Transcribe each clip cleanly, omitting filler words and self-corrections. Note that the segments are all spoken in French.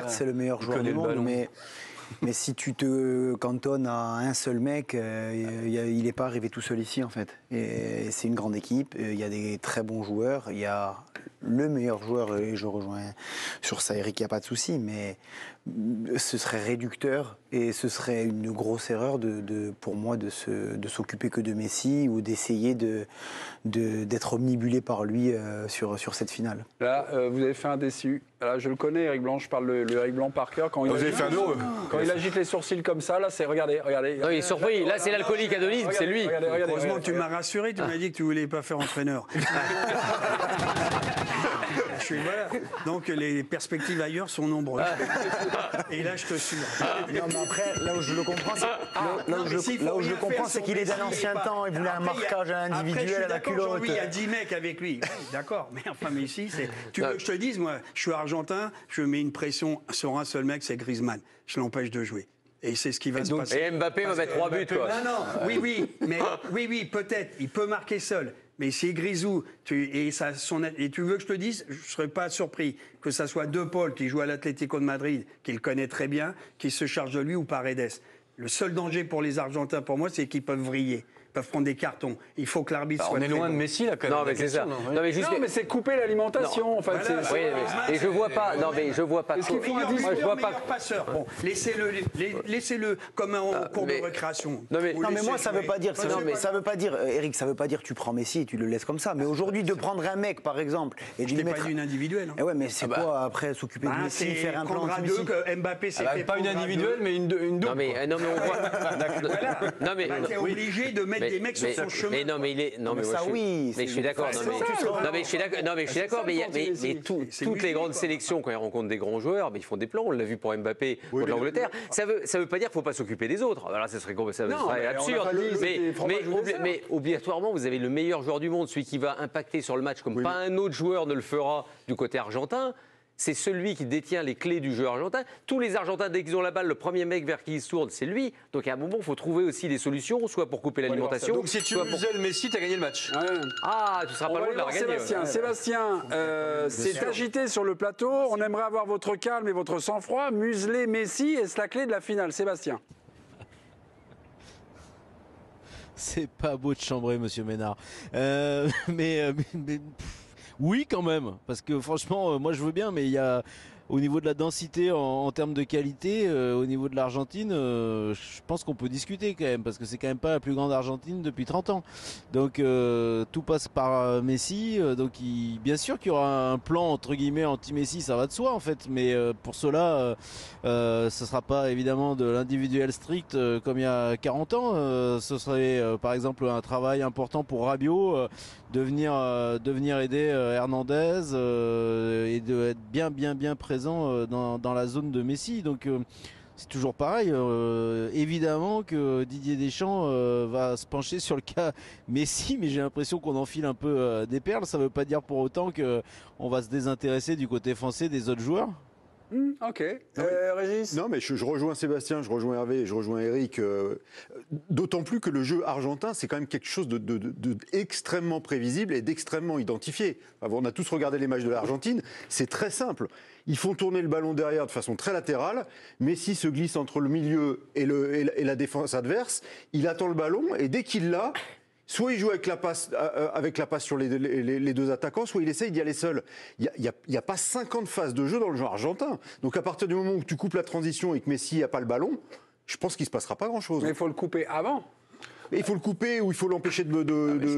certes, c'est le meilleur joueur du monde, mais si tu te cantonnes à un seul mec, il n'est pas arrivé tout seul ici, en fait. Et c'est une grande équipe, il y a des très bons joueurs, il y a le meilleur joueur, et je rejoins sur ça Eric, il n'y a pas de souci, mais ce serait réducteur et ce serait une grosse erreur pour moi de s'occuper que de Messi ou d'essayer d'être omnibulé par lui sur cette finale. Là, vous avez fait un déçu. Là, je le connais, Eric Blanc, je parle le Eric Blanc par cœur. Quand il agite les sourcils comme ça, là, c'est regardez. Non, il est surpris. Là, c'est l'alcoolique anonyme, c'est lui. Heureusement que tu m'as rassuré, tu m'as dit que tu voulais pas faire entraîneur. Voilà. Donc les perspectives ailleurs sont nombreuses. Et là, je te suis. Non, mais après, là où je le comprends, c'est qu'il est d'un ancien temps. Il voulait un marquage individuel à la culotte. Oui, il y a 10 mecs avec lui. Oui, d'accord. Mais enfin, ici, tu veux que je te dise, moi, je suis argentin, je mets une pression sur un seul mec, c'est Griezmann. Je l'empêche de jouer. Et c'est ce qui va se passer. Et Mbappé va mettre 3 buts, quoi. Non, oui, peut-être. Il peut marquer seul. Mais c'est Grisou, et tu veux que je te dise, je ne serais pas surpris que ça soit De Paul qui joue à l'Atlético de Madrid, qu'il connaît très bien, qui se charge de lui, ou Paredes. Le seul danger pour les Argentins, pour moi, c'est qu'ils peuvent vriller. Peuvent prendre des cartons. Il faut que l'arbitre soit. On est loin de Messi là quand même. Non mais c'est ça. Non mais c'est couper l'alimentation. Enfin, et je vois pas. Non mais je vois pas. Est-ce qu'il faut un meilleur passeur. Bon, laissez-le comme en cours de récréation. Non mais moi ça veut pas dire. Ça veut pas dire, Eric, ça veut pas dire que tu prends Messi et tu le laisses comme ça. Mais aujourd'hui de prendre un mec par exemple et de lui mettre. Pas une individuelle. Ouais mais c'est quoi après s'occuper de Messi, faire un plan de Messi. Mbappé c'est pas une individuelle mais une double. Non mais on voit. Non mais t'es obligé de mettre des mecs sur son chemin. Mais non, mais il est. Non, mais ça, oui. Mais je suis d'accord. Non, mais je suis d'accord. Mais toutes les grandes sélections, quand ils rencontrent des grands joueurs, ils font des plans. On l'a vu pour Mbappé contre l'Angleterre. Ça veut pas dire qu'il ne faut pas s'occuper des autres. Alors, ça serait absurde. Mais obligatoirement, vous avez le meilleur joueur du monde, celui qui va impacter sur le match comme pas un autre joueur ne le fera du côté argentin. C'est celui qui détient les clés du jeu argentin. Tous les Argentins, dès qu'ils ont la balle, le premier mec vers qui ils se tournent, c'est lui. Donc à un moment, il faut trouver aussi des solutions, soit pour couper l'alimentation. Donc si tu muselles Messi, tu as gagné le match. Ah, tu seras pas loin de la regagner. Sébastien, c'est agité sur le plateau. On aimerait avoir votre calme et votre sang-froid. Museler Messi, est-ce la clé de la finale, Sébastien? C'est pas beau de chambrer, monsieur Ménard. Oui, quand même, parce que franchement, moi je veux bien, mais il y a au niveau de la densité en termes de qualité, au niveau de l'Argentine, je pense qu'on peut discuter quand même, parce que c'est quand même pas la plus grande Argentine depuis 30 ans. Donc tout passe par Messi, donc bien sûr qu'il y aura un plan entre guillemets anti-Messi, ça va de soi en fait, mais pour cela, ce sera pas évidemment de l'individuel strict comme il y a 40 ans. Ce serait par exemple un travail important pour Rabiot de venir aider Hernandez et de être bien présent dans la zone de Messi. Donc c'est toujours pareil. Évidemment que Didier Deschamps va se pencher sur le cas Messi, mais j'ai l'impression qu'on enfile un peu des perles. Ça ne veut pas dire pour autant qu'on va se désintéresser du côté français des autres joueurs. Ok. Régis? Non, mais je rejoins Sébastien, je rejoins Hervé, je rejoins Eric. D'autant plus que le jeu argentin, c'est quand même quelque chose d'extrêmement prévisible et d'extrêmement identifié. On a tous regardé les matchs de l'Argentine. C'est très simple. Ils font tourner le ballon derrière de façon très latérale. Messi se glisse entre le milieu et la défense adverse. Il attend le ballon et dès qu'il l'a, soit il joue avec la passe sur les deux attaquants, soit il essaye d'y aller seul. Il n'y a pas 50 phases de jeu dans le jeu argentin. Donc à partir du moment où tu coupes la transition et que Messi n'a pas le ballon, je pense qu'il ne se passera pas grand-chose. Mais il faut le couper avant. Il faut le couper ou il faut l'empêcher de ce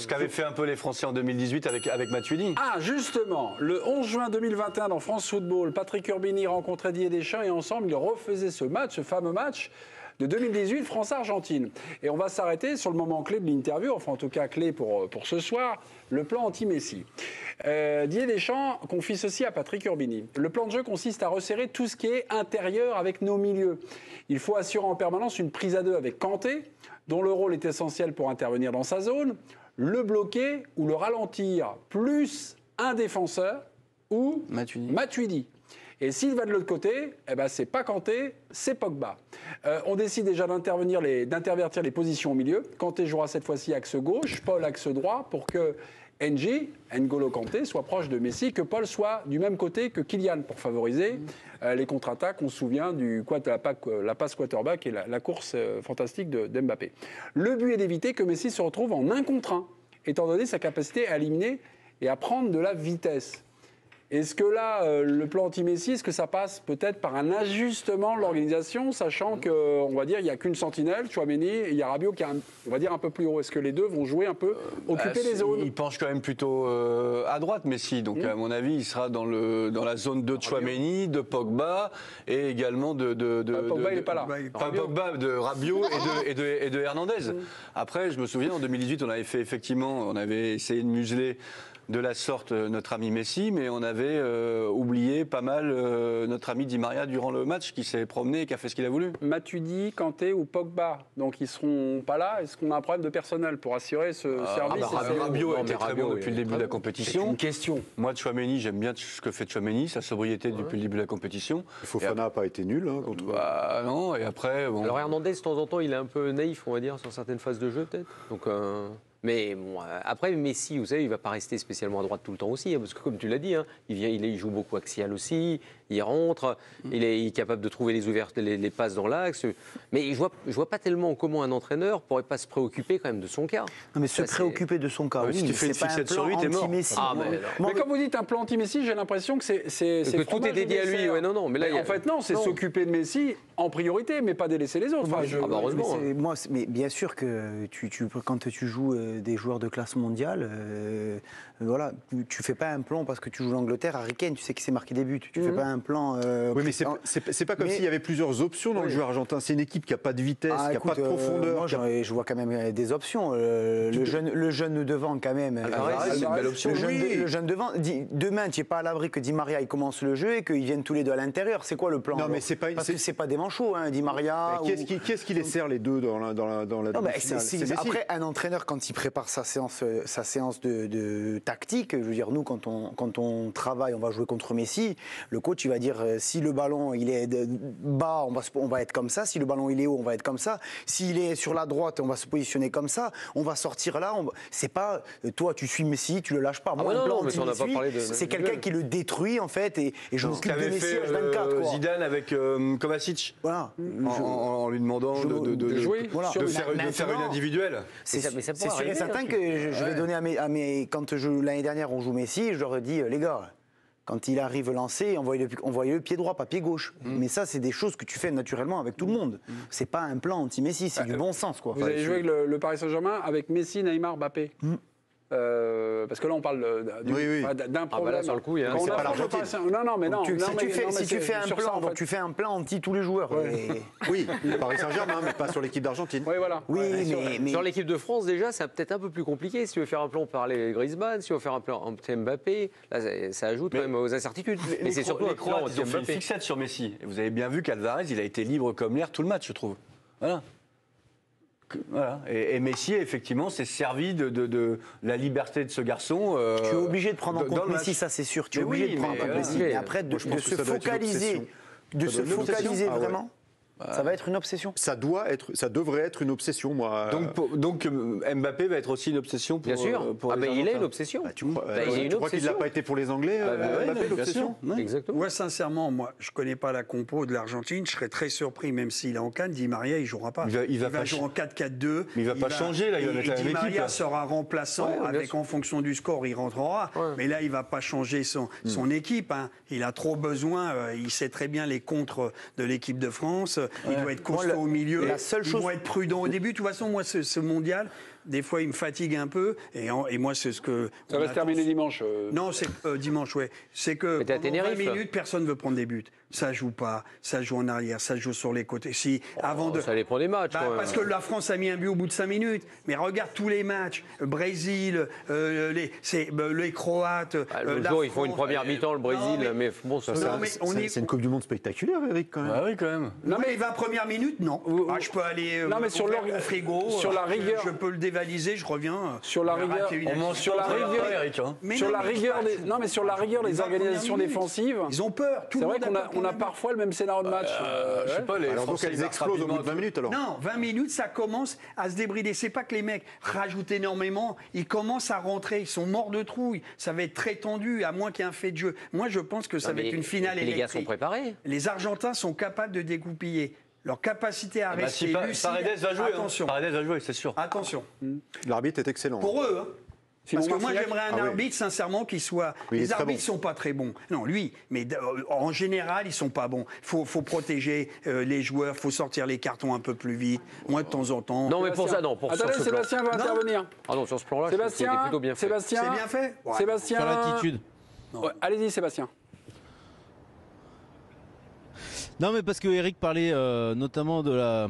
qu'avaient fait un peu les Français en 2018 avec Matuidi. Ah, justement, le 11 juin 2021 dans France Football, Patrick Urbini rencontrait Didier Deschamps et ensemble ils refaisaient ce fameux match de 2018 France-Argentine. Et on va s'arrêter sur le moment clé de l'interview, enfin en tout cas clé pour ce soir, le plan anti-Messi. Didier Deschamps confie ceci à Patrick Urbini. Le plan de jeu consiste à resserrer tout ce qui est intérieur avec nos milieux. Il faut assurer en permanence une prise à deux avec Kanté, dont le rôle est essentiel pour intervenir dans sa zone, le bloquer ou le ralentir, plus un défenseur ou Matuidi. Et s'il va de l'autre côté, c'est pas Kanté, c'est Pogba. On décide déjà d'intervertir les positions au milieu. Kanté jouera cette fois-ci axe gauche, Paul axe droit, pour que N'Golo Kanté, soit proche de Messi, que Paul soit du même côté que Kylian pour favoriser les contre-attaques. On se souvient la passe quarterback et la course fantastique d'Mbappé. Le but est d'éviter que Messi se retrouve en 1 contre 1, étant donné sa capacité à éliminer et à prendre de la vitesse. Est-ce que là, le plan anti-Messi, est-ce que ça passe peut-être par un ajustement de l'organisation, sachant qu'on va dire il n'y a qu'une sentinelle, Tchouaméni, et il y a Rabiot qui est, on va dire, un peu plus haut. Est-ce que les deux vont jouer un peu, occuper les zones? Il penche quand même plutôt à droite, Messi. Donc, à mon avis, il sera dans la zone de Tchouaméni, de Pogba, et également Pogba, il n'est pas là. Pogba, de Rabiot et de Hernandez. Après, je me souviens, en 2018, on avait essayé de museler de la sorte notre ami Messi, mais on avait oublié pas mal notre ami Di Maria durant le match, qui s'est promené et qui a fait ce qu'il a voulu. Matuidi, Kanté ou Pogba, donc ils seront pas là. Est-ce qu'on a un problème de personnel pour assurer ce service? Rabiot était très bon depuis le début de la compétition. C'est une question. Moi, Tchouaméni, j'aime bien ce que fait Tchouaméni, sa sobriété depuis le début de la compétition. Fofana n'a pas été nul contre. Non, et après. Bon. Alors Hernandez, de temps en temps, il est un peu naïf, on va dire, sur certaines phases de jeu, peut-être. Donc. Mais bon, après, Messi, vous savez, il ne va pas rester spécialement à droite tout le temps aussi, hein, parce que comme tu l'as dit, hein, il joue beaucoup axial aussi, il rentre, il est capable de trouver les passes dans l'axe. Mais je vois pas tellement comment un entraîneur pourrait pas se préoccuper quand même de son cas. Non, mais se préoccuper de son cas, oui, si tu fais une c'est pas un fixette sur plan lui, t'es mort. anti-Messi. Mais quand vous dites un plan anti-Messi, j'ai l'impression que c'est que tout est dédié à lui. Ouais, non, mais là, en fait, non, c'est s'occuper de Messi en priorité, mais pas délaisser les autres. Heureusement. Mais bien sûr que quand tu joues des joueurs de classe mondiale, voilà, tu fais pas un plan parce que tu joues l'Angleterre, Harry Kane, tu sais qu'il s'est marqué des buts. Tu fais pas un plan. Oui, mais c'est pas comme s'il y avait plusieurs options dans le jeu argentin. C'est une équipe qui n'a pas de vitesse, qui n'a pas de profondeur. Moi, je vois quand même des options. Le jeune devant, quand même. C'est une belle option. Le jeune devant. Demain, tu n'es pas à l'abri que Di Maria il commence le jeu et qu'ils viennent tous les deux à l'intérieur. C'est quoi le plan? Non, mais c'est pas. Parce que c'est pas des manchots, hein, Di Maria. Qu'est-ce qui les sert les deux dans la demi-finale? Après, un entraîneur, quand il prépare sa séance de tactique, je veux dire, nous, quand on travaille, on va jouer contre Messi, le coach, il va dire si le ballon il est bas, on va être comme ça. Si le ballon il est haut, on va être comme ça. S'il est sur la droite, on va se positionner comme ça. On va sortir là. C'est pas toi, tu suis Messi, tu le lâches pas. Moi, c'est quelqu'un qui le détruit en fait, et je m'occupe de Messi H24. Zidane avec Kovacic. Voilà. En lui demandant de jouer, de faire une individuelle. C'est sûr et certain que je vais donner à mes quand l'année dernière on joue Messi, je leur dis les gars. Quand il arrive lancé, envoyez le pied droit, pas pied gauche. Mais ça, c'est des choses que tu fais naturellement avec tout le monde. C'est pas un plan anti-Messi, c'est du bon sens, quoi. Vous avez joué avec le Paris Saint-Germain avec Messi, Neymar, Mbappé. Parce que là, on parle d'un problème. Là, sur le coup, c'est pas l'Argentine. Non, mais non. Si tu fais un plan, donc tu fais un plan anti tous les joueurs. Oui, le Paris Saint-Germain, mais pas sur l'équipe d'Argentine. Oui, voilà. Oui, mais sur l'équipe de France, déjà, c'est peut-être un peu plus compliqué. Si tu veux faire un plan par les Griezmann, si tu veux faire un plan anti-Mbappé, là, ça ajoute quand même aux incertitudes. Mais c'est surtout les Croates, ils ont fait une fixette sur Messi. Et vous avez bien vu qu'Alvarez, il a été libre comme l'air tout le match, je trouve. Voilà. Et Messi, effectivement, s'est servi de la liberté de ce garçon. Tu es obligé de prendre en compte Messi, ça c'est sûr. Tu es obligé de prendre en compte Messi. Mais après, de se focaliser vraiment. Ça va être une obsession. Ça devrait être une obsession, moi. Donc Mbappé va être aussi une obsession pour. Bien sûr. Pour mais il est une obsession. Tu crois qu'il n'a pas été pour les Anglais, Mbappé, l'obsession? Exactement. Moi, sincèrement, je ne connais pas la compo de l'Argentine. Je serais très surpris, même s'il est en Cannes. Di Maria, il ne jouera pas. Il va jouer en 4-4-2. Mais il ne va pas changer, là. Il va mettre la même équipe. Di Maria sera remplaçant. En fonction du score, il rentrera. Mais là, il ne va pas changer son équipe. Il a trop besoin. Il sait très bien les contres de l'équipe de France. Il doit être costaud au milieu. Ils vont être prudents au début. De toute façon, moi, ce mondial, des fois, il me fatigue un peu. Et moi, c'est ce que. Ça va se terminer dimanche. Non, c'est dimanche, ouais. C'est que pendant 20 minutes, personne ne veut prendre des buts. Ça joue pas. Ça joue en arrière. Ça joue sur les côtés. Ça dépend des matchs. Parce que la France a mis un but au bout de 5 minutes. Mais regarde tous les matchs. Brésil, les Croates. Le jour, ils font une première mi-temps, le Brésil. Mais bon, c'est une Coupe du Monde spectaculaire, Eric, quand même. Ah oui, quand même. Non, mais 20 premières minutes, non. Je peux aller sur au frigo. Sur la rigueur. Je peux le dévalisé, je reviens. Sur la rigueur, sur la rigueur, Eric, hein. sur la rigueur, non mais sur la rigueur, les organisations défensives. Ils ont peur. C'est vrai qu'on a parfois le même scénario de match. Je sais pas, les Alors donc Français, elles ils explosent au bout de rapidement. 20 minutes alors. Non, 20 minutes, ça commence à se débrider. C'est pas que les mecs rajoutent énormément, ils commencent à rentrer, ils sont morts de trouille. Ça va être très tendu, à moins qu'il y ait un fait de jeu. Moi, je pense que ça va être une finale électrique. Les gars sont préparés. Les Argentins sont capables de dégoupiller. Leur capacité à Bah, si rester lucide. Paredes va jouer, Attention. Paredes va jouer, c'est sûr. Attention. L'arbitre est excellent. Pour eux, hein. Parce que moi, j'aimerais un Ah oui. arbitre, sincèrement, qui soit. Oui, il est les très arbitres bon. sont pas très bons. Non, lui, mais en général, ils sont pas bons. Faut protéger les joueurs, faut sortir les cartons un peu plus vite. Moi, de temps en temps. Non, mais pour ça, non. Pour Attendez, sur ce plan. Sébastien va intervenir. Ah non, sur ce plan-là, je trouve que c'était Sébastien, plutôt bien fait. Sébastien, C'est bien fait. Ouais. Sébastien. Sur l'attitude. Ouais, allez-y, Sébastien. Non, mais parce que Eric parlait notamment de la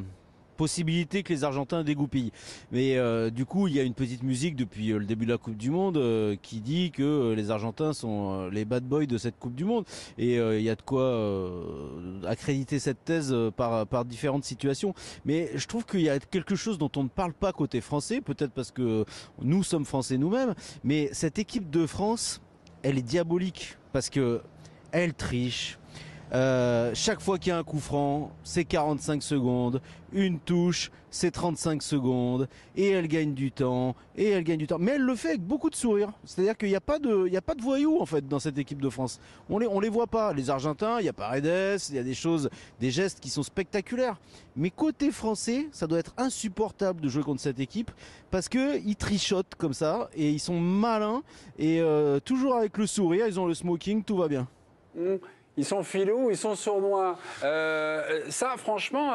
possibilité que les Argentins dégoupillent. Mais du coup, il y a une petite musique depuis le début de la Coupe du Monde qui dit que les Argentins sont les bad boys de cette Coupe du Monde. Et il y a de quoi accréditer cette thèse par différentes situations. Mais je trouve qu'il y a quelque chose dont on ne parle pas côté français, peut-être parce que nous sommes français nous-mêmes, mais cette équipe de France, elle est diabolique parce que elle triche. Chaque fois qu'il y a un coup franc, c'est 45 secondes. Une touche, c'est 35 secondes. Et elle gagne du temps. Mais elle le fait avec beaucoup de sourire. C'est-à-dire qu'il n'y a pas de voyous, en fait, dans cette équipe de France. On les voit pas. Les Argentins, il y a Paredes, il y a des gestes qui sont spectaculaires. Mais côté français, ça doit être insupportable de jouer contre cette équipe parce qu'ils trichotent comme ça et ils sont malins et toujours avec le sourire, ils ont le smoking, tout va bien. Ils sont filous, ils sont sournois. Ça, franchement,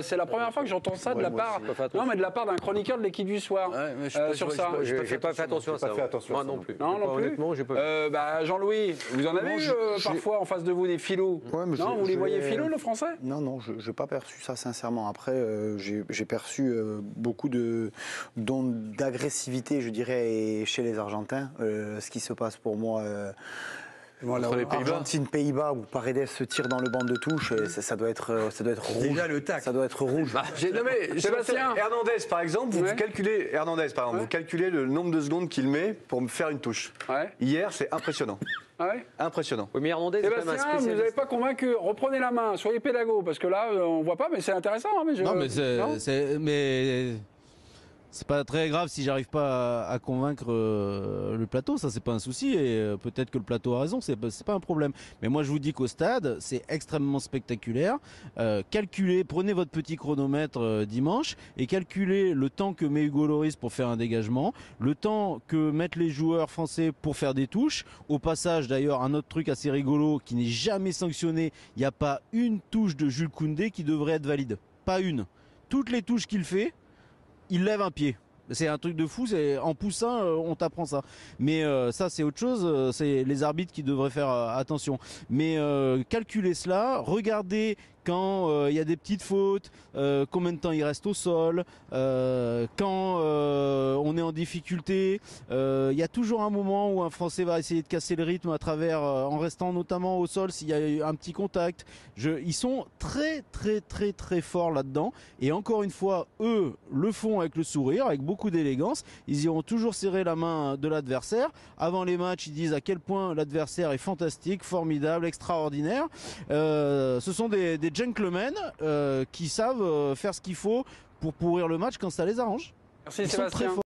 c'est la première fois que j'entends ça de la part. Non, mais de la part d'un chroniqueur de l'équipe du soir. Ouais, mais je sur ça. J'ai pas fait attention à ça. Moi non plus. Non, non plus. Honnêtement, j'ai pas. Bah, Jean-Louis, vous en avez eu parfois en face de vous des filous. Ouais, mais non, vous les voyez filous, nos Français? Non, je n'ai pas perçu ça sincèrement. Après, j'ai perçu beaucoup d'agressivité, je dirais, chez les Argentins. Ce qui se passe pour moi. Voilà, Argentine-Pays-Bas où Paredes se tire dans le banc de touche, ça doit être rouge. Déjà le tac. Ça doit être rouge. Non mais Sébastien. Hernandez par exemple, vous calculez vous calculez le nombre de secondes qu'il met pour me faire une touche. Ouais. Hier, c'est impressionnant. Ouais. Impressionnant. Oui, mais Hernandez, c'est quand même un Sébastien, vous spécialiste. n'avez pas convaincu. Reprenez la main, soyez pédago, parce que là, on voit pas, mais c'est intéressant. Hein, Non, mais c'est pas très grave si j'arrive pas à convaincre le plateau, ça c'est pas un souci et peut-être que le plateau a raison, c'est pas un problème. Mais moi je vous dis qu'au stade, c'est extrêmement spectaculaire. Calculez, prenez votre petit chronomètre dimanche et calculez le temps que met Hugo Lloris pour faire un dégagement, le temps que mettent les joueurs français pour faire des touches. Au passage d'ailleurs, un autre truc assez rigolo qui n'est jamais sanctionné, il n'y a pas une touche de Jules Koundé qui devrait être valide. Pas une. Toutes les touches qu'il fait, il lève un pied. C'est un truc de fou, en poussin on t'apprend ça. Mais ça c'est autre chose, c'est les arbitres qui devraient faire attention. Mais calculez cela, regardez quand il y a des petites fautes, combien de temps il reste au sol, quand on est en difficulté. Il y a toujours un moment où un Français va essayer de casser le rythme à travers, en restant notamment au sol s'il y a eu un petit contact. Ils sont très très très très forts là-dedans. Et encore une fois, eux le font avec le sourire, avec beaucoup d'élégance. Ils iront toujours serrer la main de l'adversaire. Avant les matchs, ils disent à quel point l'adversaire est fantastique, formidable, extraordinaire. Ce sont des gentlemen qui savent faire ce qu'il faut pour pourrir le match quand ça les arrange. Merci Ils sont Sébastien. très forts.